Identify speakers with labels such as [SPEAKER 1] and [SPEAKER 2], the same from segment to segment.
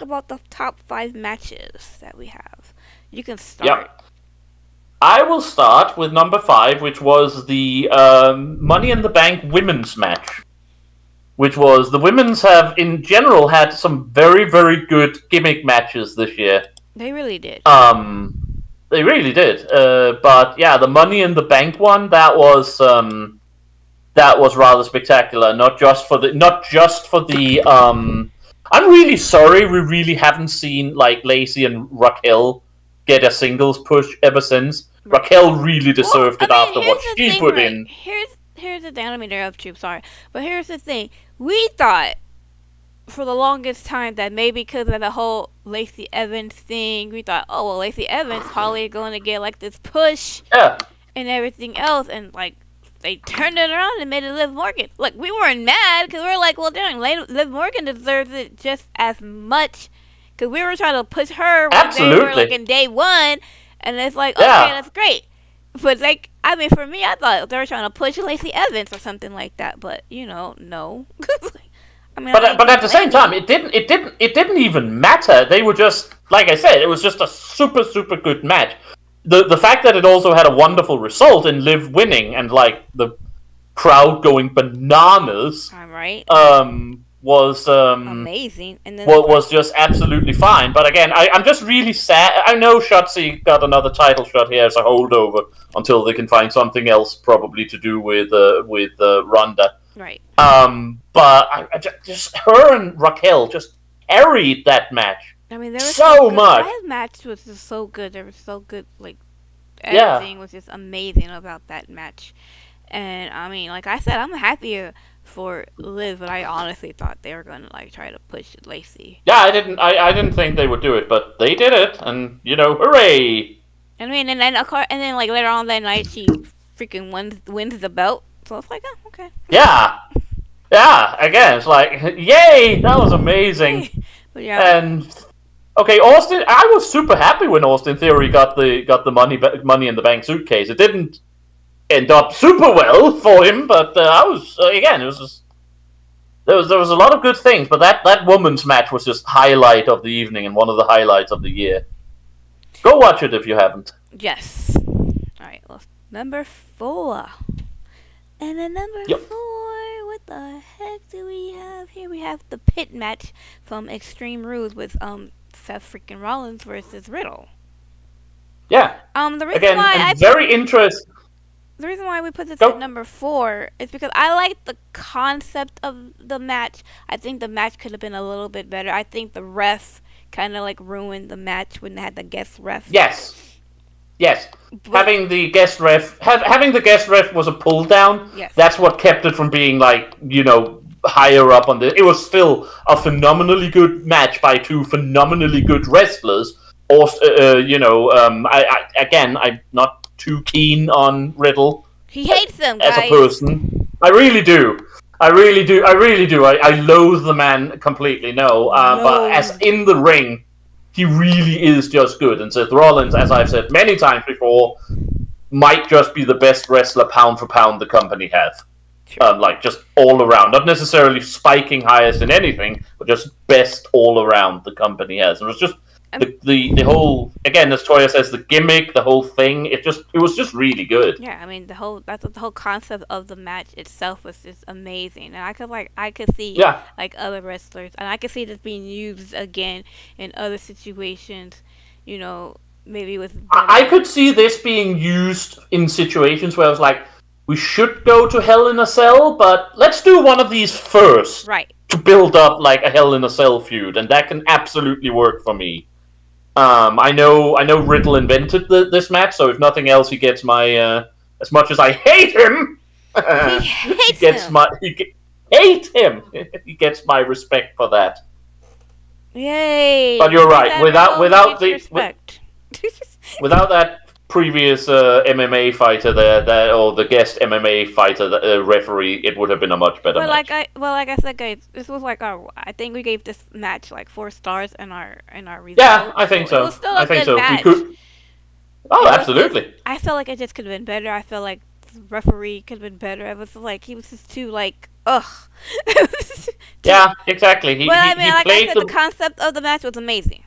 [SPEAKER 1] about the top 5 matches that we have. You can start.
[SPEAKER 2] Yep. I will start with number 5, which was the Money in the Bank women's match. Which was, the women's have, in general, had some very, very good gimmick matches this year.
[SPEAKER 1] They really did.
[SPEAKER 2] They really did. But yeah, the Money in the Bank one, that was rather spectacular. Not just for the. I'm really sorry we really haven't seen like Lacey and Raquel get a singles push ever since. Raquel really deserved it after what she put in.
[SPEAKER 1] Here's the thing. I don't mean to interrupt you. Sorry, but here's the thing. We thought for the longest time that maybe because of the whole Lacey Evans thing, we thought, oh well, Lacey Evans probably going to get like this push and everything else, and like they turned it around and made it Liv Morgan. Look, we weren't mad because we were like, well, dang, Liv Morgan deserves it just as much because we were trying to push her when they were like in day one, and it's like, okay, that's great. But like, I mean, for me, I thought they were trying to push Lacey Evans or something like that. But you know, no. I mean,
[SPEAKER 2] but at the same time, it didn't even matter. They were just, like I said, it was just a super, super good match. The fact that it also had a wonderful result in Liv winning and like the crowd going bananas,
[SPEAKER 1] right?
[SPEAKER 2] Was
[SPEAKER 1] amazing, and then
[SPEAKER 2] was just absolutely fine. But again, I'm just really sad. I know Shotzi got another title shot here as a holdover until they can find something else, probably to do with Ronda.
[SPEAKER 1] Right.
[SPEAKER 2] But I just her and Raquel just carried that match.
[SPEAKER 1] I mean, there was
[SPEAKER 2] so much.
[SPEAKER 1] That match was just so good. There was so good. Like everything was just amazing about that match. And I mean, like I said, I'm happier for Liv, but I honestly thought they were going to like try to push Lacey.
[SPEAKER 2] Yeah, I didn't think they would do it, but they did it, and you know, hooray!
[SPEAKER 1] I mean, and then like later on that night, she freaking wins the belt. So it's like, oh, okay.
[SPEAKER 2] Yeah. Again, it's like, yay! That was amazing.
[SPEAKER 1] But yeah.
[SPEAKER 2] And okay, Austin. I was super happy when Austin Theory got the money in the bank suitcase. It didn't end up super well for him, but I was again. It was just there was a lot of good things, but that women's match was just highlight of the evening and one of the highlights of the year. Go watch it if you haven't.
[SPEAKER 1] Yes. All right. Well, number 4, and then number 4. What the heck do we have here? We have the pit match from Extreme Rules with Seth freaking Rollins versus Riddle.
[SPEAKER 2] Yeah.
[SPEAKER 1] The reason why the reason why we put this at number 4 is because I like the concept of the match. I think the match could have been a little bit better. I think the ref kind of like ruined the match when they had the guest ref.
[SPEAKER 2] Yes. But having the guest ref was a pull down.
[SPEAKER 1] Yes.
[SPEAKER 2] That's what kept it from being like, you know, higher up on the. It was still a phenomenally good match by two phenomenally good wrestlers. Or I'm not too keen on Riddle.
[SPEAKER 1] He hates them, guys.
[SPEAKER 2] As a person. I really do. I loathe the man completely. But as in the ring, he really is just good. And Seth Rollins, as I've said many times before, might just be the best wrestler pound for pound the company has. Sure. Like just all around, not necessarily spiking highest in anything, but just best all around the company has. And it was just. The whole, again, as Toya says, the gimmick, the whole thing, it was just really good.
[SPEAKER 1] Yeah, I mean the whole concept of the match itself was just amazing, and I could see like other wrestlers, and I could see this being used again in other situations, you know, maybe with.
[SPEAKER 2] I could see this being used in situations where I was like, we should go to Hell in a Cell, but let's do one of these first,
[SPEAKER 1] right? To
[SPEAKER 2] build up like a Hell in a Cell feud, and that can absolutely work for me. I know Riddle invented this match, so if nothing else, he gets my as much as I hate him, he gets my respect for that.
[SPEAKER 1] Yay!
[SPEAKER 2] But you're right. Without that previous MMA fighter there, or the guest MMA fighter referee, it would have been a much better match.
[SPEAKER 1] Like I said, guys, this was like I think we gave this match like 4 stars in our results.
[SPEAKER 2] Yeah, I think so.
[SPEAKER 1] It was still a good match.
[SPEAKER 2] We could. Oh, absolutely.
[SPEAKER 1] I feel like it just could have been better. I feel like the referee could have been better. It was like he was just too like ugh.
[SPEAKER 2] Yeah, exactly. He
[SPEAKER 1] But I mean,
[SPEAKER 2] he
[SPEAKER 1] like I
[SPEAKER 2] played
[SPEAKER 1] said, the concept of the match was amazing.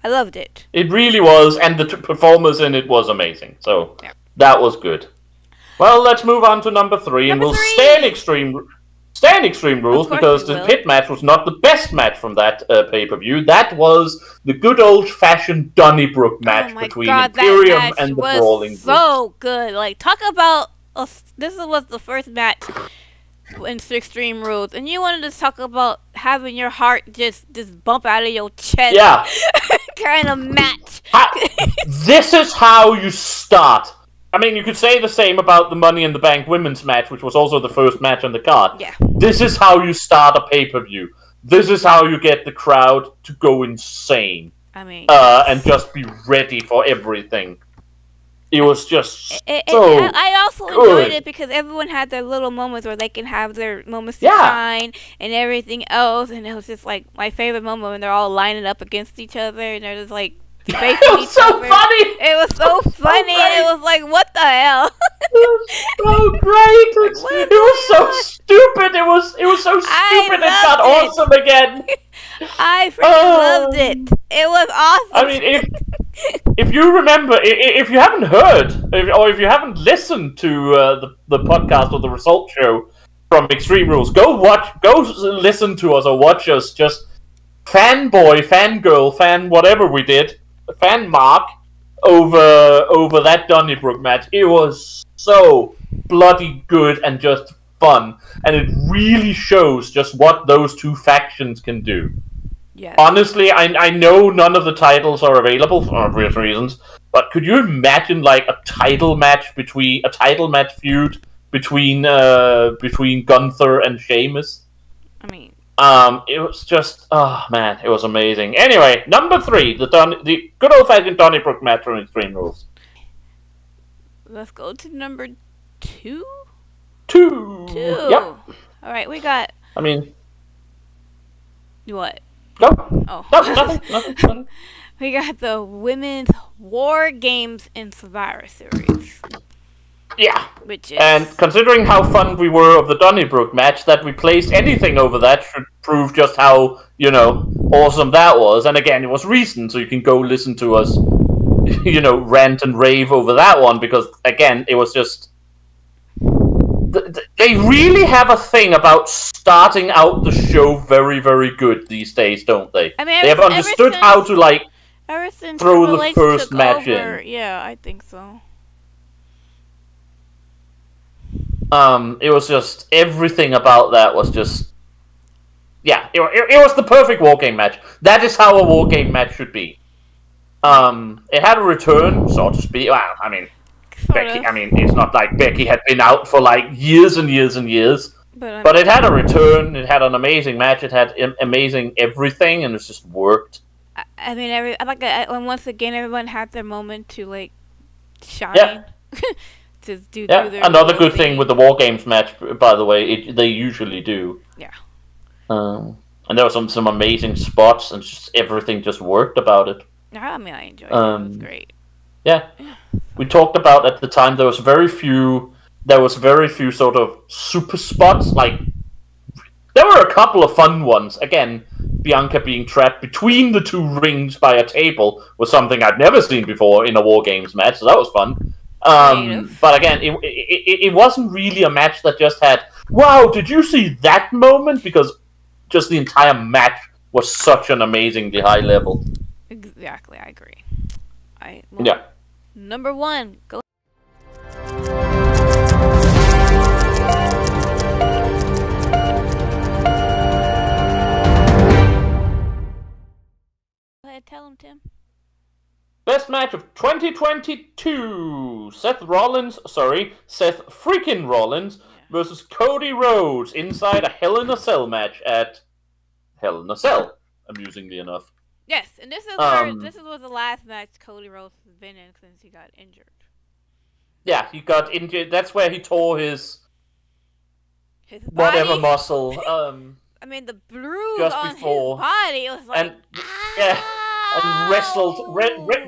[SPEAKER 1] I loved it.
[SPEAKER 2] It really was, and the performance in it was amazing. So
[SPEAKER 1] Yeah.
[SPEAKER 2] that was good. Well, let's move on to number 3, and we'll stay in Extreme Rules because the pit match was not the best match from that pay-per-view. That was the good old-fashioned Donnybrook match between Imperium and the Brawling Brutes.
[SPEAKER 1] So good. Like, talk about this was the first match in Extreme Rules, and you wanted to talk about having your heart just bump out of your chest.
[SPEAKER 2] Yeah.
[SPEAKER 1] Kind of match.
[SPEAKER 2] This is how you start. I mean, you could say the same about the Money in the Bank women's match, which was also the first match on the card.
[SPEAKER 1] Yeah.
[SPEAKER 2] This is how you start a pay-per-view. This is how you get the crowd to go insane.
[SPEAKER 1] I mean,
[SPEAKER 2] and just be ready for everything. It was just
[SPEAKER 1] I also enjoyed it because everyone had their little moments where they can have their moments to shine and everything else. And it was just like my favorite moment when they're all lining up against each other and they're just like facing
[SPEAKER 2] it was
[SPEAKER 1] each
[SPEAKER 2] so
[SPEAKER 1] other.
[SPEAKER 2] funny.
[SPEAKER 1] It was so funny. It was like, what the hell?
[SPEAKER 2] It was so great. It was so stupid. It was so stupid. It got awesome again.
[SPEAKER 1] I freaking loved it. It was awesome.
[SPEAKER 2] I mean, if you remember, if you haven't heard, or if you haven't listened to the podcast or the result show from Extreme Rules, go listen to us or watch us just fanboy, fangirl, fan whatever we did, fan mark over that Donnybrook match. It was so bloody good and just fun, and it really shows just what those two factions can do.
[SPEAKER 1] Yes.
[SPEAKER 2] Honestly, I know none of the titles are available for obvious reasons, but could you imagine like a title match feud between Gunther and Sheamus?
[SPEAKER 1] I mean,
[SPEAKER 2] it was just it was amazing. Anyway, number 3, the good old fashioned Donnybrook match from Extreme Rules.
[SPEAKER 1] Let's go to number 2.
[SPEAKER 2] 2. Yep.
[SPEAKER 1] All right, we got.
[SPEAKER 2] I mean,
[SPEAKER 1] what?
[SPEAKER 2] No.
[SPEAKER 1] Oh.
[SPEAKER 2] No, nothing.
[SPEAKER 1] We got the Women's War Games in Survivor Series.
[SPEAKER 2] Yeah.
[SPEAKER 1] Which is...
[SPEAKER 2] And considering how fun we were of the Donnybrook match, that we placed anything over that should prove just how, awesome that was. And again, it was recent, so you can go listen to us, rant and rave over that one, because, again, it was just... They really have a thing about starting out the show very, very good these days, don't they?
[SPEAKER 1] I mean,
[SPEAKER 2] they have understood how to, throw the first match in.
[SPEAKER 1] Yeah, I think so.
[SPEAKER 2] It was just... Everything about that was just... Yeah, it was the perfect War Game match. That is how a War Game match should be. It had a return, so to speak. Well, I mean... Becky, I mean, it's not like Becky had been out for years and years and years. But it had a return. It had an amazing match. It had amazing everything, and it just worked.
[SPEAKER 1] I mean, and once again, everyone had their moment to shine.
[SPEAKER 2] Yeah.
[SPEAKER 1] To do
[SPEAKER 2] their another good thing with the War Games match, by the way, they usually do.
[SPEAKER 1] Yeah.
[SPEAKER 2] And there were some amazing spots, and just everything just worked about it.
[SPEAKER 1] I mean, I enjoyed it. It was great.
[SPEAKER 2] Yeah. We talked about at the time there was very few sort of super spots. There were a couple of fun ones. Again, Bianca being trapped between the two rings by a table was something I'd never seen before in a War Games match, so that was fun. But again, it wasn't really a match that just had, wow, did you see that moment? Because just the entire match was such an amazingly high level.
[SPEAKER 1] Exactly, I agree.
[SPEAKER 2] Yeah.
[SPEAKER 1] Number 1, go. Go ahead, tell him, Tim.
[SPEAKER 2] Best match of 2022. Seth freaking Rollins versus Cody Rhodes inside a Hell in a Cell match at Hell in a Cell, amusingly enough.
[SPEAKER 1] Yes, and this was the last match Cody Rhodes has been in since he got injured.
[SPEAKER 2] Yeah, he got injured. That's where he tore his whatever muscle.
[SPEAKER 1] I mean, the bruise on his body. It was like,
[SPEAKER 2] and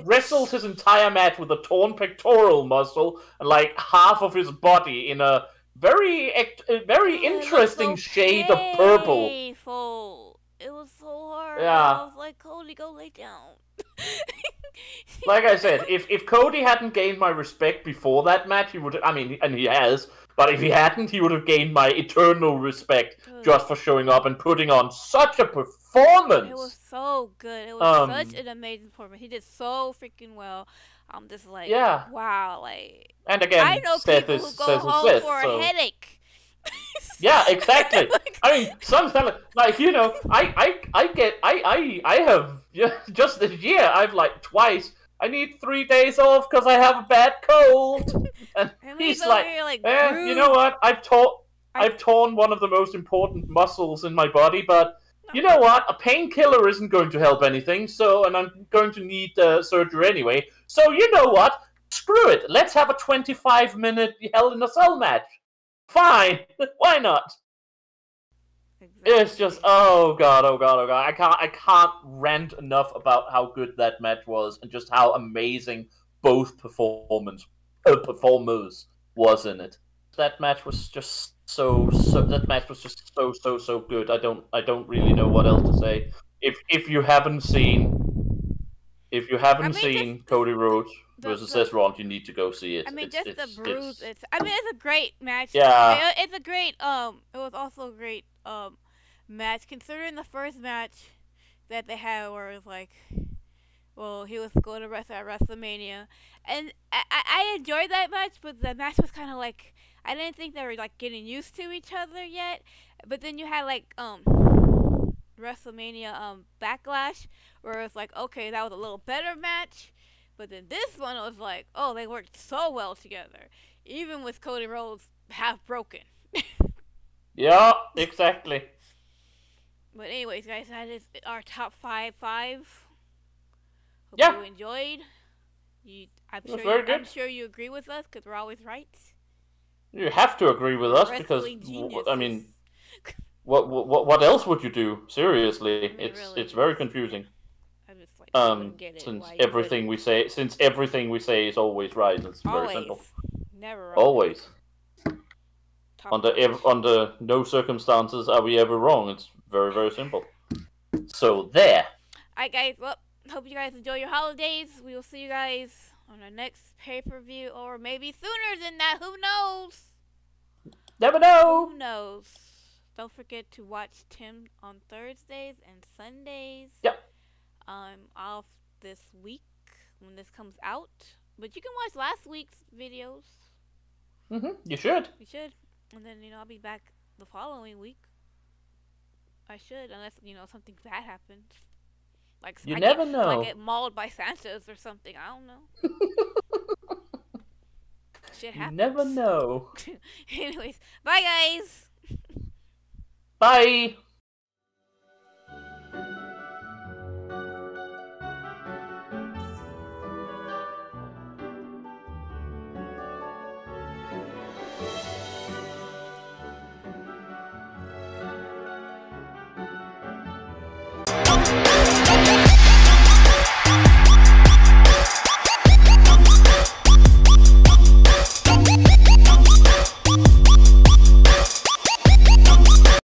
[SPEAKER 2] wrestled his entire match with a torn pectoral muscle and like half of his body in a very interesting shade of purple.
[SPEAKER 1] It was so hard.
[SPEAKER 2] Yeah.
[SPEAKER 1] I was like, Cody, go lay down.
[SPEAKER 2] Like I said, if Cody hadn't gained my respect before that match, he would. I mean, and he has. But if he hadn't, he would have gained my eternal respect just for showing up and putting on such a performance.
[SPEAKER 1] It was so good. It was such an amazing performance. He did so freaking well. I'm just like, wow, like.
[SPEAKER 2] And again,
[SPEAKER 1] I know
[SPEAKER 2] Seth
[SPEAKER 1] people who go home for a headache.
[SPEAKER 2] Yeah, exactly. I mean, sometimes, like, you know, I have just this year, I've like twice. I need 3 days off because I have a bad cold. And he's like, you know what? I've torn one of the most important muscles in my body, but you know what? A painkiller isn't going to help anything. So, and I'm going to need surgery anyway. So, you know what? Screw it. Let's have a 25-minute Hell in a Cell match. Fine. Why not? Exactly. It's just oh god. I can't rant enough about how good that match was and just how amazing both performers was in it. That match was just so good. I don't really know what else to say. If you haven't seen Cody Rhodes versus Seth Rollins, you need to go see it.
[SPEAKER 1] I mean, it's the bruise. It's a great match.
[SPEAKER 2] Yeah,
[SPEAKER 1] it's a great. It was also a great match considering the first match that they had, where it was like, well, he was going to wrestle at WrestleMania, and I enjoyed that match, but the match was kind of like I didn't think they were like getting used to each other yet. But then you had like WrestleMania Backlash, where it's like, okay, that was a little better match. But then this one was like, oh, they worked so well together, even with Cody Rhodes half broken.
[SPEAKER 2] Yeah, exactly.
[SPEAKER 1] But anyways, guys, that is our top five. Hope you enjoyed. I'm sure you agree with us because we're always right.
[SPEAKER 2] You have to agree with us because I mean, what else would you do? Seriously, it's very confusing.
[SPEAKER 1] I just like get it.
[SPEAKER 2] Since everything we say is always right. It's very simple.
[SPEAKER 1] Never wrong.
[SPEAKER 2] Always. Under no circumstances are we ever wrong. It's very, very simple. So there.
[SPEAKER 1] Alright, guys. Well, hope you guys enjoy your holidays. We will see you guys on our next pay-per-view, or maybe sooner than that. Who knows?
[SPEAKER 2] Never know.
[SPEAKER 1] Who knows? Don't forget to watch Tim on Thursdays and Sundays.
[SPEAKER 2] Yep.
[SPEAKER 1] I'm off this week when this comes out, but you can watch last week's videos.
[SPEAKER 2] You should.
[SPEAKER 1] You should. And then, I'll be back the following week. I should, unless, something bad happens. Like,
[SPEAKER 2] you never know.
[SPEAKER 1] I get mauled by Santas or something. I don't know. Shit happens.
[SPEAKER 2] You never know.
[SPEAKER 1] Anyways, bye, guys.
[SPEAKER 2] Bye.